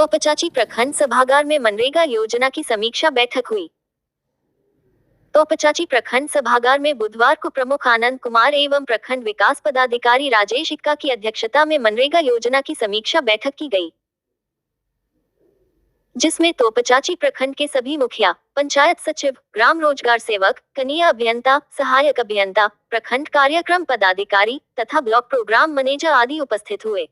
तोपचांची प्रखंड सभागार में मनरेगा योजना की समीक्षा बैठक हुई। तोपचांची प्रखंड सभागार में बुधवार को प्रमुख आनंद कुमार एवं प्रखंड विकास पदाधिकारी राजेश इक्का की अध्यक्षता में मनरेगा योजना की समीक्षा बैठक की गई, जिसमें तोपचांची प्रखंड के सभी मुखिया, पंचायत सचिव, ग्राम रोजगार सेवक, कनीय अभियंता, सहायक अभियंता, प्रखंड कार्यक्रम पदाधिकारी तथा ब्लॉक प्रोग्राम मैनेजर आदि उपस्थित हुए।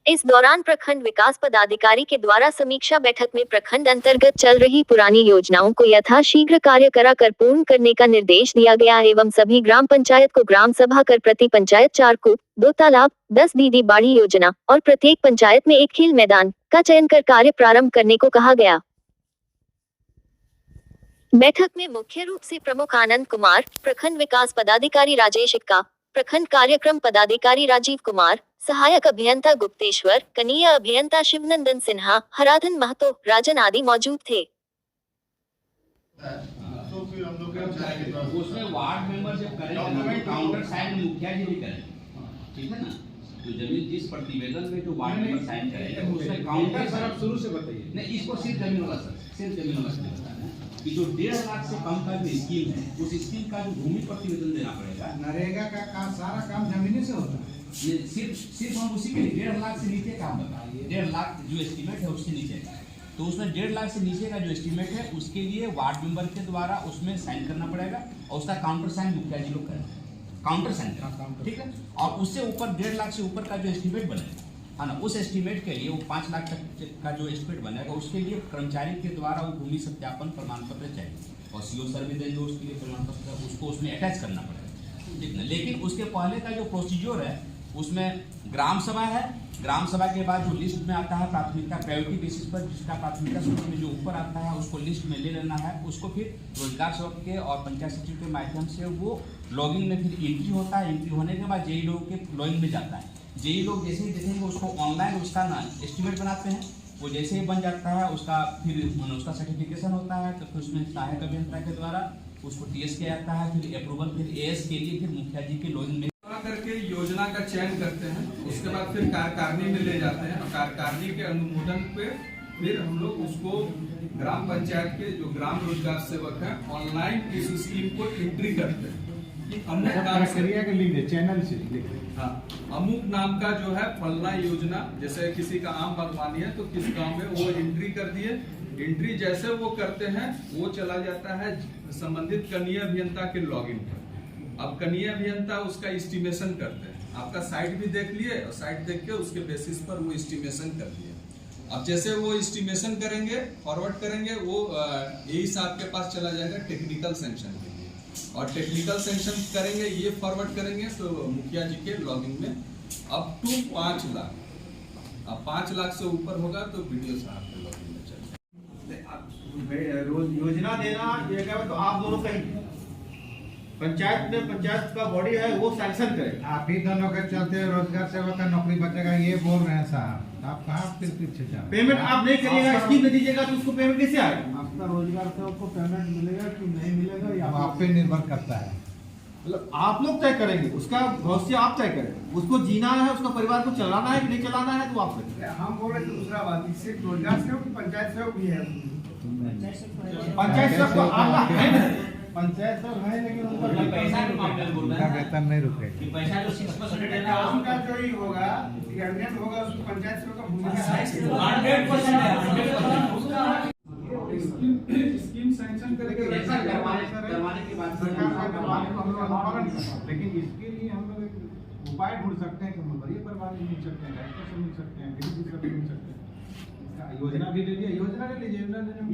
इस दौरान प्रखंड विकास पदाधिकारी के द्वारा समीक्षा बैठक में प्रखंड अंतर्गत चल रही पुरानी योजनाओं को यथाशीघ्र कार्य कराकर पूर्ण करने का निर्देश दिया गया एवं सभी ग्राम पंचायत को ग्राम सभा कर प्रति पंचायत 4 कूप, 2 तालाब, 10 दीदी बाड़ी योजना और प्रत्येक पंचायत में एक खेल मैदान का चयन कर कार्य प्रारंभ करने को कहा गया। बैठक में मुख्य रूप से प्रमुख आनंद कुमार, प्रखंड विकास पदाधिकारी राजेश इक्का, प्रखंड कार्यक्रम पदाधिकारी राजीव कुमार, सहायक अभियंता गुप्तेश्वर, कनीय अभियंता शिवनंदन सिन्हा, हराधन महतो, राजन आदि मौजूद थे। उसमें वार्ड मेंबर जब करेंगे काउंटर साइन मुखिया जी भी करेंगे, ठीक है ना। तो जमीन जिस प्रतिवेदन में जो वार्ड मेंबर साइन करेंगे उसमें काउंटर सर शुरू से बताइए। नहीं, इसको सिर्फ जमीन वाला सर, सिर्फ जमीन वाला सर बताना है कि जो 1.5 लाख से कम का जो स्कीम है उस स्कीम का जो भूमि प्रतिवेदन देना पड़ेगा। नरेगा का सारा काम जमीनी से होता है। ये सिर्फ हम उसी के 1.5 लाख से नीचे काम बताइए। 1.5 लाख जो एस्टीमेट है उससे नीचे का, तो उसमें 1.5 लाख से नीचे का जो एस्टीमेट है उसके लिए वार्ड मेंबर के द्वारा उसमें साइन करना पड़ेगा और उसका काउंटर साइन मुखिया जी लोग करेंगे, काउंटर साइन, ठीक है। और उससे ऊपर 1.5 लाख से ऊपर का जो एस्टीमेट बनेगा, है ना, उस एस्टीमेट के लिए वो 5 लाख तक का जो एस्टीमेट बनेगा उसके लिए कर्मचारी के द्वारा वो भूमि सत्यापन प्रमाण पत्र चाहिए और सीओ सर भी देंगे उसके लिए प्रमाण पत्र, उसको उसमें अटैच करना पड़ेगा, ठीक है। लेकिन उसके पहले का जो प्रोसीजर है उसमें ग्राम सभा है, ग्राम सभा के बाद जो लिस्ट में आता है प्राथमिकता प्रायोरिटी बेसिस पर, जिसका प्राथमिकता सूची में जो ऊपर आता है उसको लिस्ट में ले लेना है, उसको फिर रोजगार सेवक के और पंचायत सचिव के माध्यम से वो लॉगिंग में फिर एंट्री होता है। एंट्री होने के बाद जेई लोग के लॉगिंग में जाता है। जेई लोग जैसे ही देखेंगे उसको ऑनलाइन उसका ना एस्टिमेट बनाते हैं, वो जैसे ही बन जाता है उसका फिर उसका सर्टिफिकेशन होता है, तो फिर उसमें सहायक अभियंता के द्वारा उसको टीएस किया जाता है, फिर अप्रूवल, फिर एएस के लिए फिर मुखिया जी के लॉगिंग में करके योजना का चयन करते हैं। उसके बाद फिर कार्यकारिणी में ले जाते हैं और कार्यकारिणी के अनुमोदन पे फिर हम लोग उसको ग्राम पंचायत के जो ग्राम रोजगार सेवक हैं ऑनलाइन इस स्कीम को एंट्री करते हैं। अमुक नाम से चैनल से, हाँ, अमुक नाम का जो है फलना योजना, जैसे किसी का आम बागवानी है तो किस गांव में वो एंट्री कर दिए। एंट्री जैसे वो करते हैं वो चला जाता है संबंधित कनीय अभियंता के लॉगिन पर। अब कनीय अभियंता उसका एस्टिमेशन करते हैं। आपका साइट भी देख लिए और साइट देख के उसके बेसिस पर वो एस्टिमेशन कर दिए। अब जैसे वो एस्टिमेशन करेंगे, फॉरवर्ड करेंगे, वो यही साहब के पास चला जाएगा टेक्निकल सैंक्शन के लिए, और टेक्निकल सैंक्शन करेंगे, ये फॉरवर्ड करेंगे तो मुखिया जी के लॉगिंग में अप टू 5 लाख। अब 5 लाख से ऊपर होगा तो वीडियो साहब के लॉगिंग में चलेगा। योजना देना ये क्या, तो आप दोनों कहीं पंचायत में पंचायत का बॉडी है वो सैंक्शन करे। आप ही दोनों के चलते रोजगार सेवक का नौकरी बचेगा ये बोल रहे हैं साहब, आप कहाँ फिर पीछे जा। पेमेंट आप नहीं करिएगा, स्कीम में दीजिएगा तो उसको पेमेंट कैसे आएगा? आपका रोजगार सेवक को पेमेंट मिलेगा कि नहीं मिलेगा या आप पे निर्भर करता है। मतलब आप लोग तय करेंगे, उसका भविष्य आप तय करेंगे। उसको जीना है, उसका परिवार को चलाना है कि नहीं चलाना है तो आप तय। हम बोल रहे दूसरा बात, इससे रोजगार सेवक पंचायत सेवक भी है। पंचायत सेवक को आपका है ना, पंचायत सेवक है लेकिन उनका वेतन नहीं रुकेगा। पैसा जो 6% देना है उनका जो ही होगा अर्जेंट होगा उसको पंचायत सेवक का भूमिका 100% स्कीम सैंक्शन करके करवाने की बात लेकिन इसके लिए हम लोग एक उपाय ढूंढ सकते हैं कि बड़ी परिवार में मिल सकते हैं, डायरेक्टर से मिल सकते हैं, डीसी से मिल सकते हैं। योजना भी ले लीजिए, योजना ले लीजिए,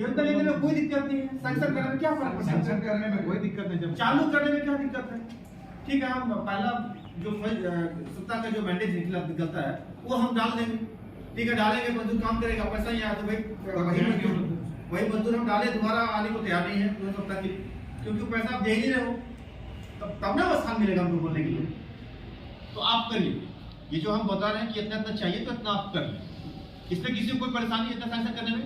योजना लेने में कोई दिक्कत नहीं है। सैंक्शन करने में क्या फर्क पड़ता है? सैंक्शन करने में कोई दिक्कत नहीं, जब चालू करने में क्या दिक्कत है? ठीक है, हम पहला जो सत्ता का जो मैंडेट निकलता है वो हम डाल देंगे, ठीक है, डालेंगे, मजदूर काम करेगा, पैसा ही आया तो भाई वही मजदूर हम डाले, दोबारा आने को तैयार नहीं है 2 सप्ताह की, क्योंकि पैसा आप दे ही रहे हो, तब ना स्थान मिलेगा हमको बोलने के लिए। तो आप करिए, ये जो हम बता रहे हैं कि इतना इतना चाहिए तो इतना आप करिए। इसमें किसी को कोई परेशानी इतना सैंक्शन करने में?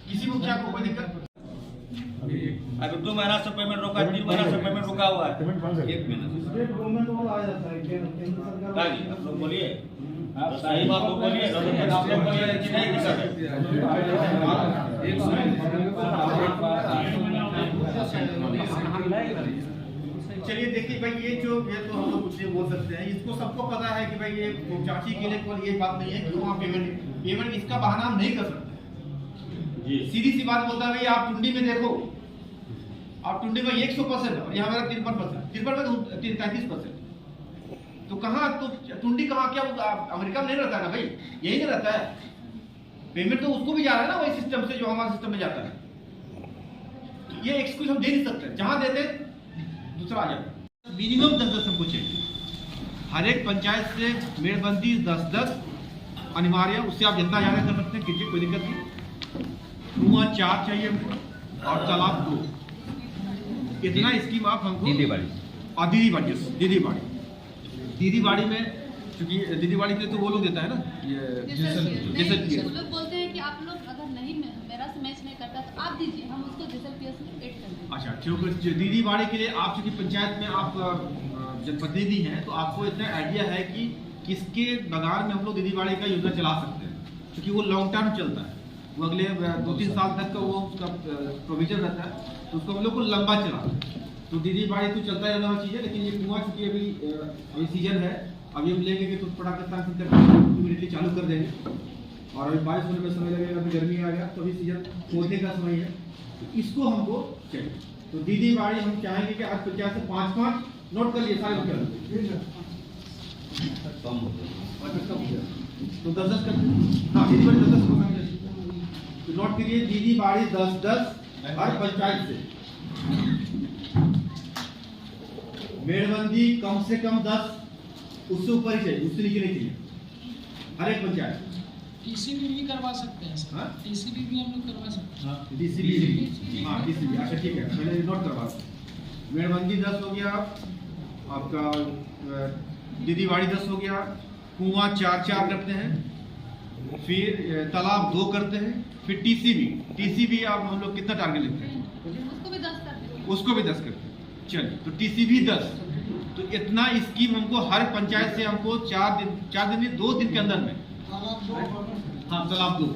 किसी मुखिया को कोई दिक्कत? अभी 2 महीना से पेमेंट रोका, 3 महीना से पेमेंट रुका हुआ है। एक मिनट स्टेट गवर्नमेंट को आ जाता है, केंद्र सरकार हाँ जी, आप लोग बोलिए, आप सही बात तो बोलिए, आप लोग बोलिए कि नहीं दिक्कत है। चलिए देखिए भाई, ये तो हम लोग कुछ नहीं बोल सकते हैं। इसको सबको पता है कि भाई ये चाची के लिए केवल ये बात नहीं है कि वहाँ पेमेंट इसका बहाना हम नहीं कर सकते। सीधी सी बात बोलता है भाई, आप टुंडी में देखो, आप टुंडी में 100% और यहाँ मेरा 53%, 33%। तो कहाँ तो टुंडी कहाँ, क्या अमेरिका में नहीं रहता है ना भाई, यही नहीं रहता है। पेमेंट तो उसको भी जा रहा है ना वही सिस्टम से जो हमारे सिस्टम में जाता है। तो ये एक्सक्यूज हम दे नहीं सकते, जहां देते दूसरा आ जाता। मिनिमम 10-10 हमको चाहिए हर एक पंचायत से। मेड़बंदी 10-10 अनिवार्य, उससे आप जितना ज्यादा कर सकते हैं कीजिए, कोई दिक्कत नहीं। कुआं 4 चाहिए हमको और तालाब 2। इतना स्कीम आप हमको दीदी बाड़ी और दीदी बाड़ी में, क्योंकि दीदी बाड़ी के लिए तो वो लोग देता है ना, ये जैसे वो लोग बोलते हैं कि आप लोग अगर नहीं मेरा से मैच नहीं करता तो आप दीजिए, हम उसको जेएसएलपीएस में ऐड कर देंगे। अच्छा ठीक है। दीदी बाड़ी के लिए आप चूंकि पंचायत में आप जनप्रतिनिधि हैं, तो आपको इतना आइडिया है कि किसके बगान में हम लोग दीदी बाड़ी का योजना चला सकते हैं, क्योंकि वो लॉन्ग टर्म चलता है, वो अगले 2-3 साल तक का वो उसका प्रोविजन रहता है, तो उसको हम लोग को लंबा चलाना है। तो दीदी बाड़ी तो चलता है अलग चीज़ है, लेकिन ये कुआं चूंकि अभी सीजन है, अभी हम लेंगे कि तो पटाखा इमीडिएटली चालू कर देंगे। और अभी बारिश होने में समय लगेगा, अभी गर्मी आ गया, तो अभी सीजन खोदने का समय है, तो इसको हमको चाहिए। तो दीदी बाड़ी हम चाहेंगे कि आज 50 से 5-5 नोट कर लिए सारे लोग, कम हो गया। तो 10-10 कर, हाँ दीदी बाड़ी 10-10 तो नोट करिए। दीदी बाड़ी 10-10 हर पंचायत से। मेड़बंदी कम से कम 10, उससे ऊपर ही चाहिए, उससे नीचे नहीं चाहिए हर एक पंचायत। टीसीबी भी करवा सकते हैं सर, टीसीबी भी हम लोग करवा सकते हैं। डीसीबी, हाँ डीसीबी, अच्छा ठीक है, मैंने नोट करवा। मेड़बंदी 10 हो गया आपका, दीदी बाड़ी 10 हो गया, कुआं 4-4 करते हैं, फिर तालाब 2 करते हैं, फिर टीसीबी आप हम लोग कितना टारगेट लेते हैं? उसको भी 10 कर देंगे। उसको भी 10 करते हैं। चलिए, तो टीसीबी 10, तो इतना स्कीम हमको हर पंचायत से हमको 4 दिन में 2 दिन के अंदर में। हाँ तालाब 2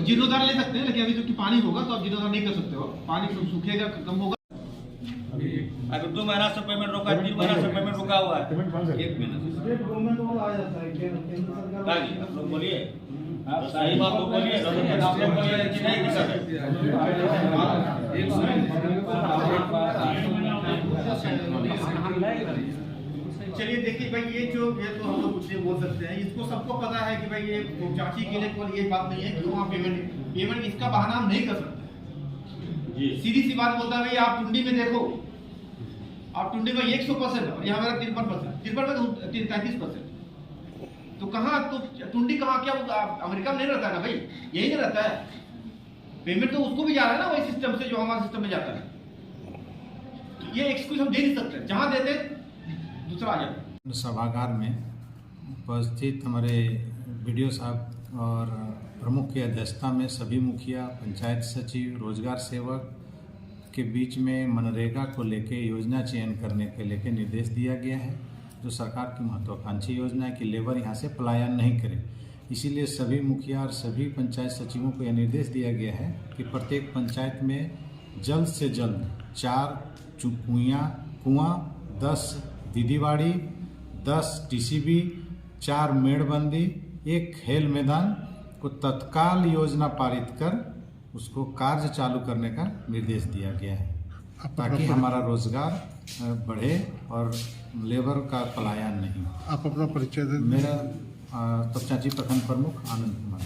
जीर्णोद्धार ले सकते हैं, लेकिन अभी क्योंकि पानी होगा तो आप जीर्णोद्धार नहीं कर सकते हो, पानी सूखेगा खत्म होगा। अभी 2 महीना से पेमेंट रोका, 3 महीना से पेमेंट रुका हुआ है। एक मिनट स्टेट गवर्नमेंट को आ जाता है, केंद्र सरकार हाँ जी, आप लोग बोलिए, आप सही बात तो बोलिए, आप लोग बोलिए कि नहीं दिक्कत है। चलिए देखिए भाई, ये तो हम लोग कुछ नहीं बोल सकते हैं। इसको सबको पता है कि भाई ये चाची के लिए केवल ये बात नहीं है कि वहाँ पेमेंट इसका बहाना हम नहीं कर सकते। सीधी सी बात बोलता है भाई, आप टुंडी में देखो, आप टुंडी में 100% और यहाँ मेरा 53%, 33%। तो कहाँ तो टुंडी कहाँ, क्या अमेरिका में नहीं रहता है ना भाई, यही नहीं रहता है। पेमेंट तो उसको भी जा रहा है ना वही सिस्टम से जो हमारे सिस्टम में जाता है। तो ये एक्सक्यूज हम दे नहीं सकते, जहां देते दूसरा आ जाता। सभागार में उपस्थित हमारे वीडियो साहब और प्रमुख की अध्यक्षता में सभी मुखिया, पंचायत सचिव, रोजगार सेवक के बीच में मनरेगा को लेके योजना चयन करने के लेके निर्देश दिया गया है, जो सरकार की महत्वाकांक्षी योजना है कि लेबर यहाँ से पलायन नहीं करे। इसीलिए सभी मुखिया और सभी पंचायत सचिवों को यह निर्देश दिया गया है कि प्रत्येक पंचायत में जल्द से जल्द 4 कुआं, 10 दीदीबाड़ी, 10 टीसीबी, 4 मेड़बंदी, 1 खेल मैदान को तत्काल योजना पारित कर उसको कार्य चालू करने का निर्देश दिया गया है, ताकि हमारा रोजगार बढ़े और लेबर का पलायन नहीं। आप अपना परिचय दें। मेरा तपचाची प्रखंड प्रमुख आनंद कुमार।